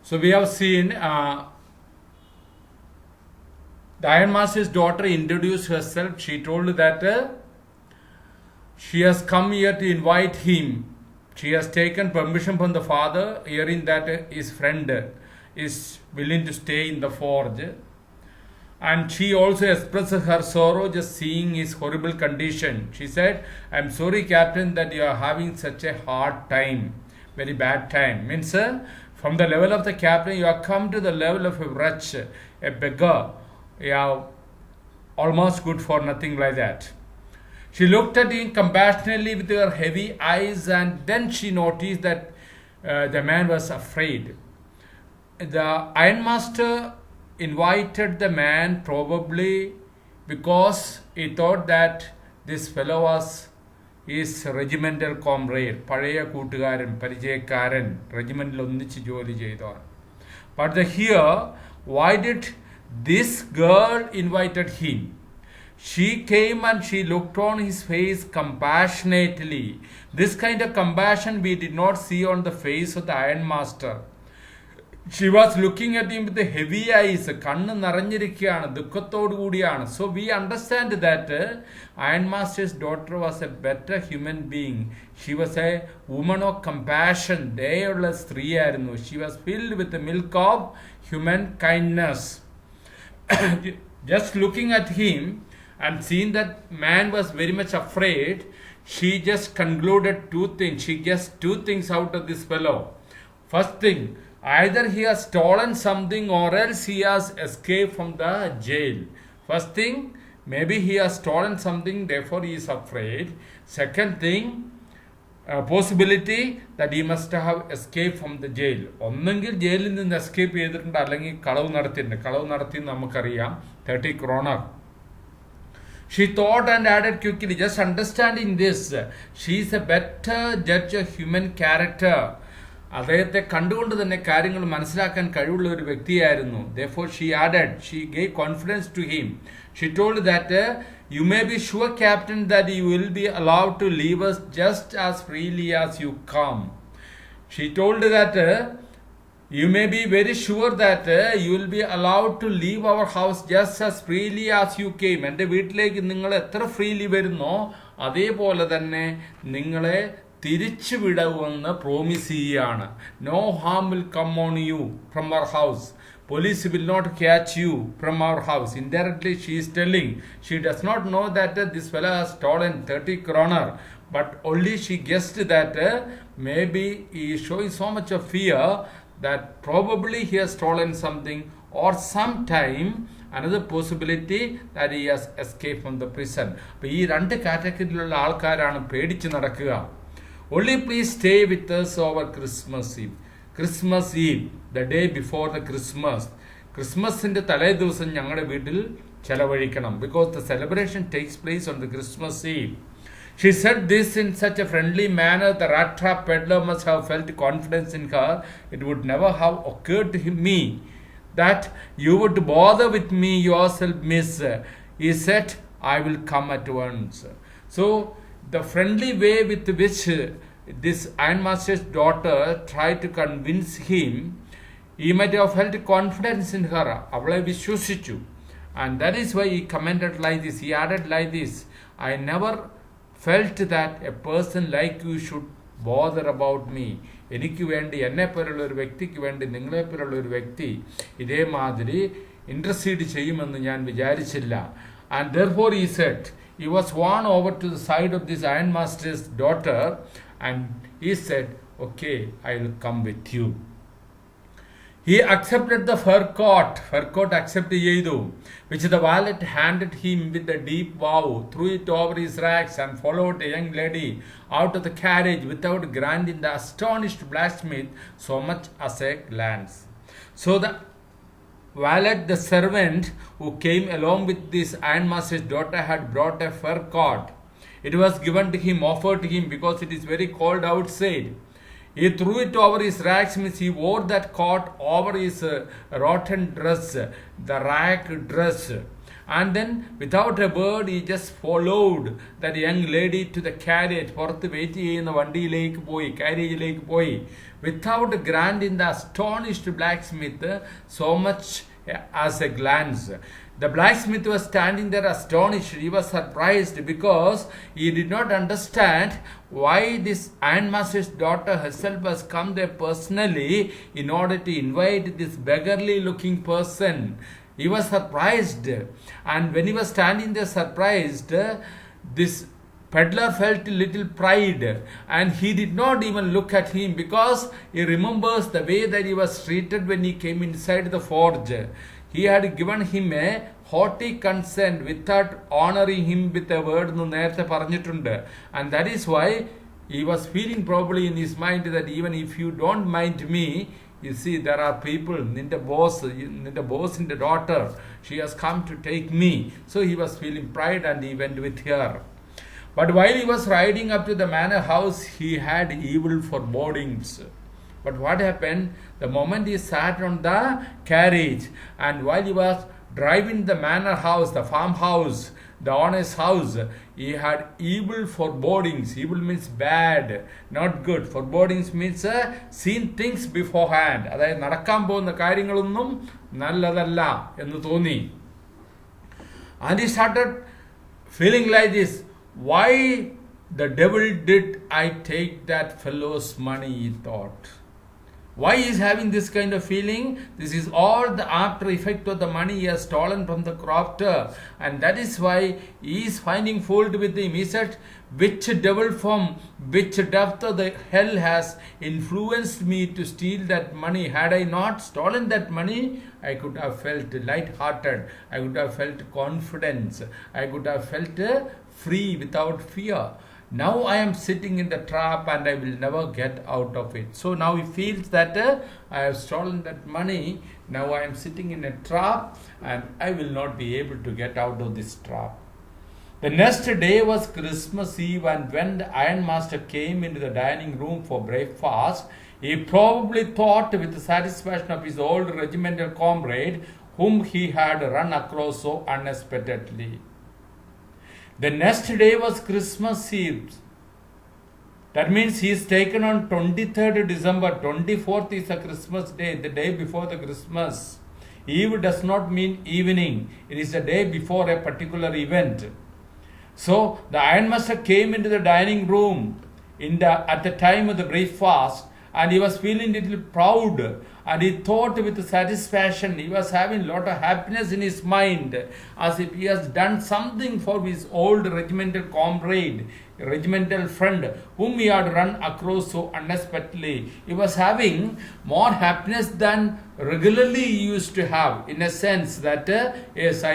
So we have seen the ironmaster's daughter introduced herself. She told that she has come here to invite him. She has taken permission from the father, hearing that his friend is willing to stay in the forge. And she also expresses her sorrow just seeing his horrible condition. She said, "I'm sorry, Captain, that you are having such a hard time, very bad time." Means from the level of the captain, you have come to the level of a wretch, a beggar. You are almost good for nothing, like that. She looked at him compassionately with her heavy eyes, and then she noticed that the man was afraid. The ironmaster invited the man probably because he thought that this fellow was his regimental comrade, പഴയ കൂട്ടുകാരൻ, പരിചയക്കാരൻ, റെജിമെന്റിൽ ഒന്നിച്ച് ജോലി ചെയ്തവൻ. But here, why did this girl invited him? She came and she looked on his face compassionately. This kind of compassion we did not see on the face of the ironmaster. She was looking at him with the heavy eyes. കണ്ണ് നിറഞ്ഞിരിക്കുകയാണ്, ദുഃഖത്തോടു കൂടിയാണ്. So we understand that ironmaster's daughter was a better human being. She was a woman of compassion. ദയുള്ള സ്ത്രീയായിരുന്നു. She was filled with the milk of human kindness. Just looking at him and seeing that man was very much afraid, she just concluded two things. She guessed two things out of this fellow. First thing, either he has stolen something or else he has escaped from the jail. First thing, maybe he has stolen something, therefore he is afraid. Second thing, possibility that he must have escaped from the jail. ഒന്നെങ്കിൽ ജയിലിൽ നിന്ന് escape ചെയ്തിട്ടുണ്ട്, അല്ലെങ്കിൽ കളവ് നടത്തിയിട്ടുണ്ട്. കളവ് നടത്തി നമുക്കറിയാം, 30 kroner. She thought and added quickly, just understanding this, she is a better judge of human character. അദ്ദേഹത്തെ കണ്ടുകൊണ്ട് തന്നെ കാര്യങ്ങൾ മനസ്സിലാക്കാൻ കഴിവുള്ള ഒരു വ്യക്തിയായിരുന്നു. Therefore she added, she gave confidence to him. She told that you may be sure, Captain, that you will be allowed to leave us just as freely as you come. She told that you may be very sure that you will be allowed to leave our house just as freely as you came. എൻ്റെ വീട്ടിലേക്ക് നിങ്ങൾ എത്ര freely വരുന്നോ അതേപോലെ തന്നെ നിങ്ങളെ തിരിച്ചു വിടുമെന്ന് പ്രോമിസ് ചെയ്യുകയാണ്. No harm will come on you from our house. Police will not catch you from our house. Indirectly, she is telling, she does not know that this fellow has stolen 30 kroner, but only she guessed that maybe he is showing so much of fear that probably he has stolen something, or sometime another possibility that he has escaped from the prison. അപ്പോൾ ഈ രണ്ട് കാറ്റഗറിയിലുള്ള ആൾക്കാരാണ് പേടിച്ച് നടക്കുക. Only please stay with us over Christmas Eve. Christmas Eve, the day before the Christmas. ക്രിസ്മസിൻ്റെ തലേ ദിവസം ഞങ്ങളുടെ വീട്ടിൽ ചെലവഴിക്കണം. Because the celebration takes place on the Christmas Eve. She said this in such a friendly manner, the rat trap peddler must have felt confidence in her. It would never have occurred to me that you would bother with me yourself, miss. He said, I will come at once. So, the friendly way with which this ironmaster's daughter tried to convince him, he might have felt confidence in her. അവളെ വിശ്വസിച്ചു. And that is why he commented like this. He added like this, I never felt that a person like you should bother about me. എനിക്ക് വേണ്ടി, എന്നെപ്പോലുള്ള ഒരു വ്യക്തിക്ക് വേണ്ടി, നിങ്ങളെപ്പോലുള്ള ഒരു വ്യക്തി ഇതേമാതിരി ഇൻട്രസീഡ് ചെയ്യുമെന്ന് ഞാൻ വിചാരിച്ചില്ല. And therefore he said, he was won over to the side of this ironmaster's daughter, and he said, okay, I will come with you. He accepted the fur coat accepted ചെയ്തു, which the valet handed him with a deep bow, threw it over his rags, and followed the young lady out of the carriage without granting the astonished blacksmith so much as a glance. So the valet, the servant who came along with this ironmaster's daughter, had brought a fur coat. It was given to him, offered to him, because it is very cold outside. He threw it over his rags, means he wore that coat over his rotten dress, the rag dress. And then, without a word, he just followed that young lady to the carriage. പുറത്ത് wait ചെയ്യുന്ന വണ്ടിയിലേക്ക് പോയി, carriageലേക്ക് പോയി. Without granting the astonished blacksmith so much as a glance. The blacksmith was standing there astonished. He was surprised because he did not understand why this ironmaster's daughter herself has come there personally in order to invite this beggarly looking person. He was surprised. And when he was standing there surprised, this peddler felt a little pride, and he did not even look at him because he remembers the way that he was treated when he came inside the forge. He had given him a haughty consent without honoring him with a word nu നേരത്തെ പറഞ്ഞിട്ടുണ്ട്. And that is why he was feeling probably in his mind that even if you don't mind me, you see, there are people, നിന്റെ bossന്റെ daughter, she has come to take me. So he was feeling pride and he went with her. But while he was riding up to the manor house, he had evil forebodings. But what happened? The moment he sat on the carriage, and while he was driving the manor house, the farmhouse, the owner's house, he had evil forebodings. Evil means bad, not good. Forebodings means seen things beforehand. അതായത് നടക്കാൻ പോകുന്ന കാര്യങ്ങളൊന്നും നല്ലതല്ല എന്ന് തോന്നി. And he started feeling like this. Why the devil did I take that fellow's money, he thought. Why he is having this kind of feeling? This is all the after effect of the money he has stolen from the crofter. And that is why he is finding fault with him. He said, which devil from which depth of the hell has influenced me to steal that money? Had I not stolen that money, I could have felt light-hearted. I could have felt confidence. I could have felt free without fear. Now I am sitting in the trap and I will never get out of it. So now he feels that I have stolen that money. Now I am sitting in a trap and I will not be able to get out of this trap. The next day was Christmas Eve, and when the ironmaster came into the dining room for breakfast, he probably thought with the satisfaction of his old regimental comrade whom he had run across so unexpectedly. The next day was Christmas Eve. That means he is taken on 23rd December. 24th is a Christmas day, the day before the Christmas. Eve does not mean evening. It is the day before a particular event. So the ironmaster came into the dining room at the time of the breakfast, and he was feeling a little proud, and he thought with satisfaction. He was having a lot of happiness in his mind, as if he has done something for his old regimental comrade, regimental friend, whom he had run across so unexpectedly. He was having more happiness than regularly he used to have, in a sense that yes, I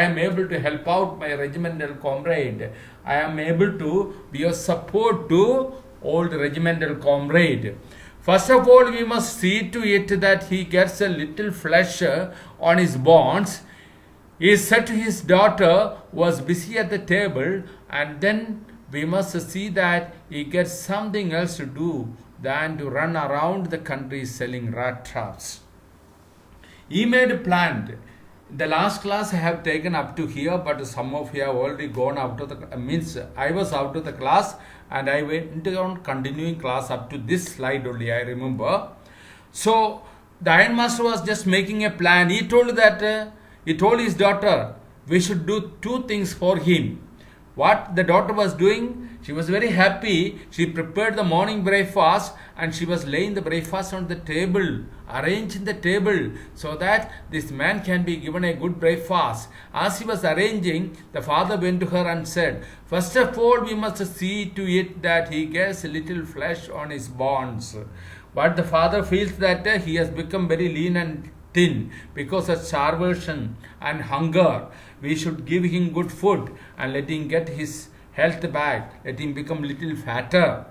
am able to help out my regimental comrade. I am able to be of support to old regimental comrade. First of all, we must see to it that he gets a little flesh on his bones. He said to his daughter, who was busy at the table, and then we must see that he gets something else to do than to run around the country selling rat traps. He made a plan. The last class I have taken up to here, but some of you have already gone out of the I was out of the class, and I went on continuing class up to this slide only, I remember. So the ironmaster was just making a plan. He told his daughter we should do two things for him. What the daughter was doing, she was very happy. She prepared the morning breakfast, and she was laying the breakfast on the table, arranging the table so that this man can be given a good breakfast. As he was arranging, the father went to her and said, first of all, we must see to it that he gets a little flesh on his bones. But the father feels that he has become very lean and thin because of starvation and hunger. We should give him good food and let him get his health back. Let him become little fatter.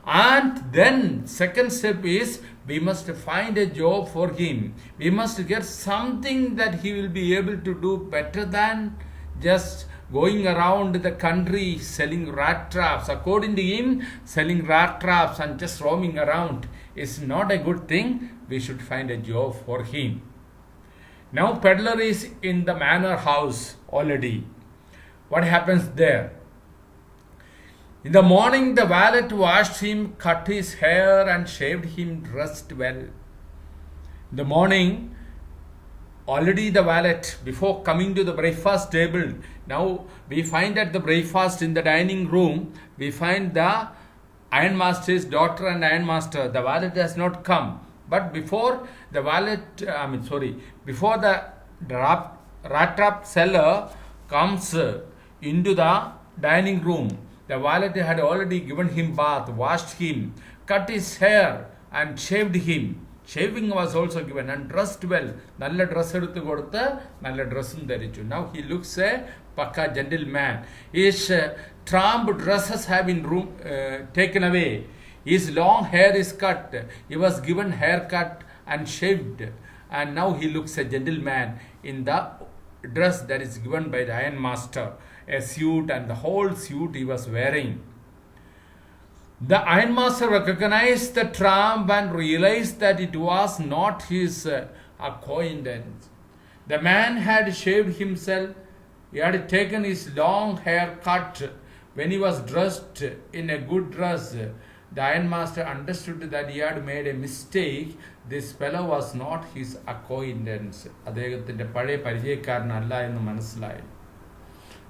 And then second step is we must find a job for him. We must get something that he will be able to do better than just going around the country selling rat traps. According to him, selling rat traps and just roaming around is not a good thing. We should find a job for him. Now peddler is in the manor house already. What happens there? In the morning, the valet washed him, cut his hair, and shaved him, dressed well. In the morning, already the valet, before coming to the breakfast table, now we find at the breakfast in the dining room, we find the ironmaster's daughter and ironmaster. The valet has not come. But before the before the rat trap seller comes into the dining room, the valet had already given him bath, washed him, cut his hair, and shaved him. Shaving was also given, and dressed well. Nalla dress eduthu koduthu, nalla dressum dharichu. Now he looks a pakka gentleman. His tramp dresses have been taken away. His long hair is cut. He was given haircut and shaved. And now he looks a gentleman in the dress that is given by the ironmaster. A suit, and the whole suit he was wearing. The ironmaster recognized the tramp and realized that it was not his acquaintance. The man had shaved himself. He had taken his long hair cut. When he was dressed in a good dress, the ironmaster understood that he had made a mistake. This fellow was not his acquaintance. അദ്ദേഹത്തിന്റെ പഴയ പരിചയക്കാരനല്ല എന്ന് മനസ്സിലായി.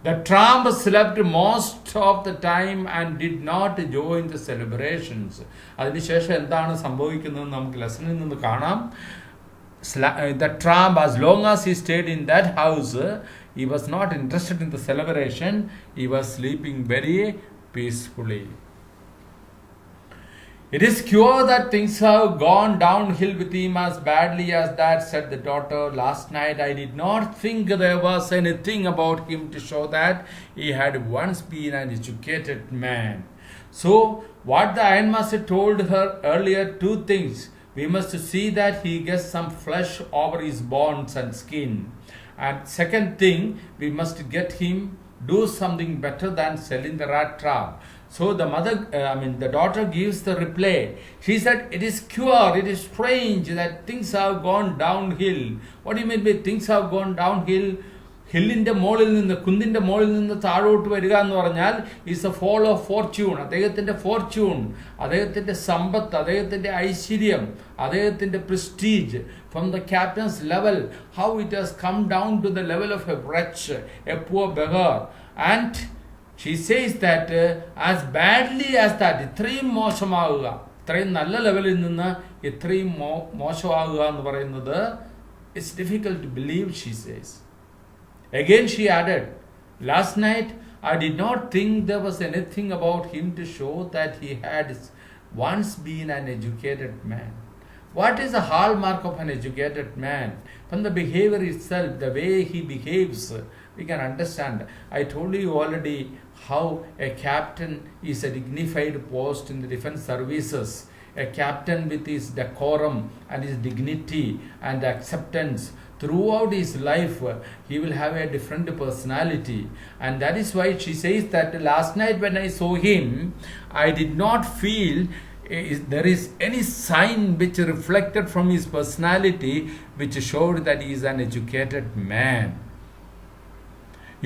The tramp slept most of the time and did not join the celebrations. അതിനുശേഷം എന്താണ് സംഭവിക്കുന്നത് നമുക്ക് ലെസണിൽ നിന്ന് കാണാം. The tramp, as long as he stayed in that house, he was not interested in the celebration. He was sleeping very peacefully. It is clear that things have gone downhill with him as badly as that, said the daughter. Last night I did not think there was anything about him to show that he had once been an educated man. So, what the ironmaster told her earlier, two things. We must see that he gets some flesh over his bones and skin. And second thing, we must get him do something better than selling the rat trap. So the daughter gives the reply. She said, it is queer, it is strange that things have gone downhill. What do you mean by things have gone downhill? ഹില്ലിൻ്റെ മുകളിൽ നിന്ന്, കുന്നിൻ്റെ മുകളിൽ നിന്ന് താഴോട്ട് വരിക എന്ന് പറഞ്ഞാൽ is a fall of fortune. അദ്ദേഹത്തിൻ്റെ ഫോർച്യൂൺ, അദ്ദേഹത്തിൻ്റെ സമ്പത്ത്, അദ്ദേഹത്തിൻ്റെ ഐശ്വര്യം, അദ്ദേഹത്തിൻ്റെ prestige from the captain's level, how it has come down to the level of a wretch, എ poor beggar. And she says that as badly as that, ഇത്രയും മോശമാവുക, ഇത്രയും നല്ല ലെവലിൽ നിന്ന് ഇത്രയും മോശമാവുക എന്ന് പറയുന്നത് it's difficult to believe, she says. Again she added, last night I did not think there was anything about him to show that he had once been an educated man. What is the hallmark of an educated man? From the behavior itself, the way he behaves, we can understand. I told you already how a captain is a dignified post in the defense services. A captain with his decorum and his dignity and acceptance throughout his life, he will have a different personality. And that is why she says that last night when I saw him, I did not feel there is any sign which reflected from his personality which showed that he is an educated man.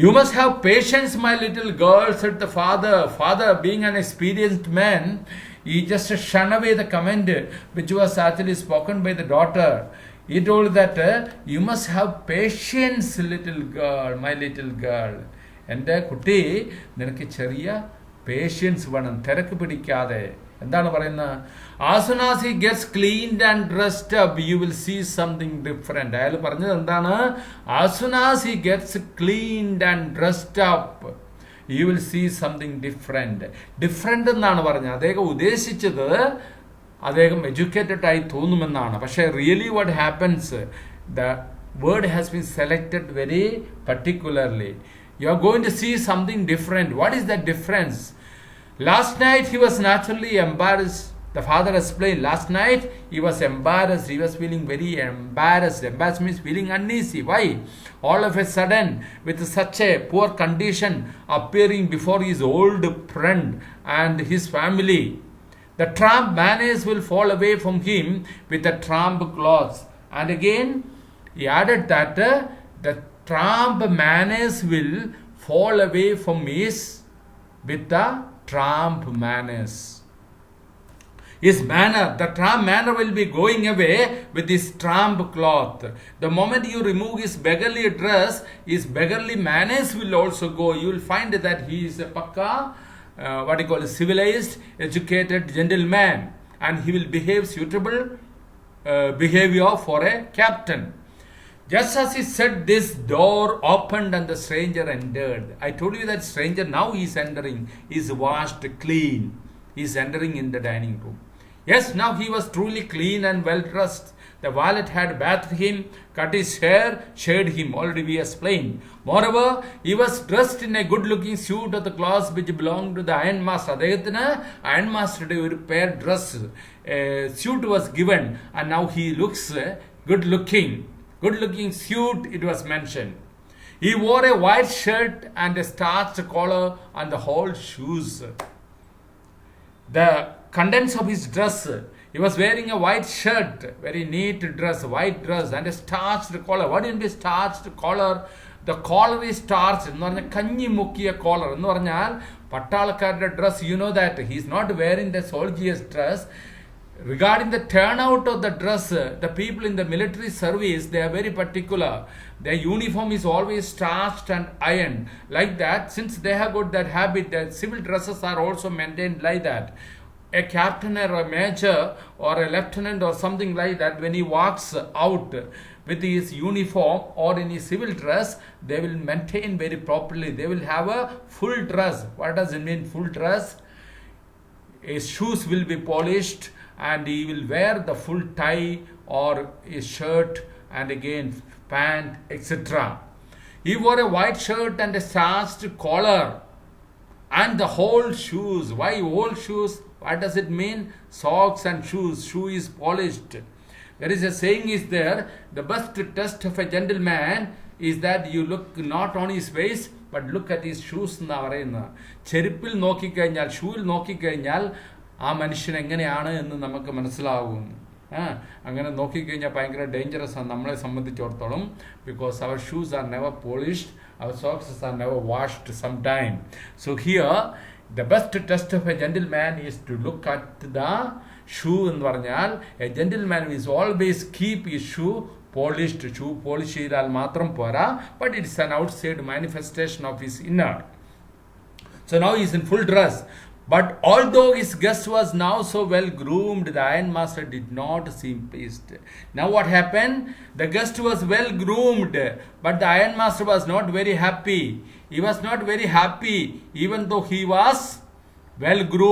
You must have patience, my little girl, said the father. Father, being an experienced man, he just shunned away the comment which was actually spoken by the daughter. He told that you must have patience, little girl, my little girl. എൻ്റെ കുട്ടി, നിനക്ക് ചെറിയ patients വേണം, തിരക്ക് പിടിക്കാതെ. എന്താണ് പറയുന്നത്? As soon as he gets cleaned and dressed up, you will see something different. അയാൾ പറഞ്ഞത് എന്താണ്? As soon as he gets cleaned and dressed up, you will see something different. Different എന്നാണ് പറഞ്ഞത്. അദ്ദേഹം ഉദ്ദേശിച്ചത് അദ്ദേഹം എഡ്യൂക്കേറ്റഡ് ആയി തോന്നുമെന്നാണ്. പക്ഷേ really what happens, the word has been selected very particularly. You are going to see something different. What is the difference? Last night he was naturally embarrassed. The father explained, last night he was embarrassed. He was feeling very embarrassed. Embarrassed means feeling uneasy. Why? All of a sudden, with such a poor condition, appearing before his old friend and his family. The tramp manners will fall away from him with the tramp clothes. And again, he added that the tramp manners will fall away from his with the tramp manners. His manner, the tramp manner will be going away with his tramp cloth. The moment you remove his beggarly dress, his beggarly manners will also go. You will find that he is a pakka, a civilized, educated gentleman, and he will behave suitable behavior for a captain. Just as he said this, door opened and the stranger entered. I told you that stranger now is entering, is washed clean. He is entering in the dining room. Yes, now he was truly clean and well dressed. The valet had bathed him, cut his hair, shaved him. Already we explained. Moreover, he was dressed in a good-looking suit of the cloth which belonged to the ironmaster. അദ്ദേഹത്തിന് ironmaster ഒരു pair dress suit was given, and now he looks good-looking. Good-looking suit, it was mentioned. He wore a white shirt and a starched collar and the whole shoes. The contents of his dress, he was wearing a white shirt, very neat dress, white dress, and a starched collar. What is starched collar? The collar is starched. എന്ന് പറഞ്ഞാൽ കഞ്ഞി മുക്കിയ collar. എന്ന് പറഞ്ഞാൽ പട്ടാളക്കാരുടെ dress, you know that he is not wearing the soldier's dress. Regarding the turnout of the dress, the people in the military service, they are very particular. Their uniform is always starched and ironed. Like that, since they have got that habit, the civil dresses are also maintained like that. A captain or a major or a lieutenant or something like that, when he walks out with his uniform or in his civil dress, they will maintain very properly. They will have a full dress. What does it mean, full dress? His shoes will be polished, and he will wear the full tie or his shirt and again pant, etc. He wore a white shirt and a starched collar and the whole shoes. Why whole shoes? What does it mean? Socks and shoes. Shoe is polished. There is a saying is there, the best test of a gentleman is that you look not on his face but look at his shoes. ചെരുപ്പിൽ നോക്കിക്കഴിഞ്ഞാൽ, ഷൂവിൽ നോക്കിക്കഴിഞ്ഞാൽ ആ മനുഷ്യൻ എങ്ങനെയാണ് എന്ന് നമുക്ക് മനസ്സിലാവും. അങ്ങനെ നോക്കിക്കഴിഞ്ഞാൽ ഭയങ്കര ഡേഞ്ചറസ് ആണ് നമ്മളെ സംബന്ധിച്ചിടത്തോളം. Because our shoes are never polished, our socks are never washed some time. So here the best test of a gentleman is to look at the shoe. എന്ന് പറഞ്ഞാൽ a gentleman is always keep his shoe polished. Shoe polish ചെയ്താൽ മാത്രം പോരാ, but it's an outside manifestation of his inner. So now he is in full dress. But although his guest was now so well groomed, the ironmaster did not seem pleased. Now what happened? The guest was well groomed, but the ironmaster was not very happy. He was not very happy, even though he was well groomed.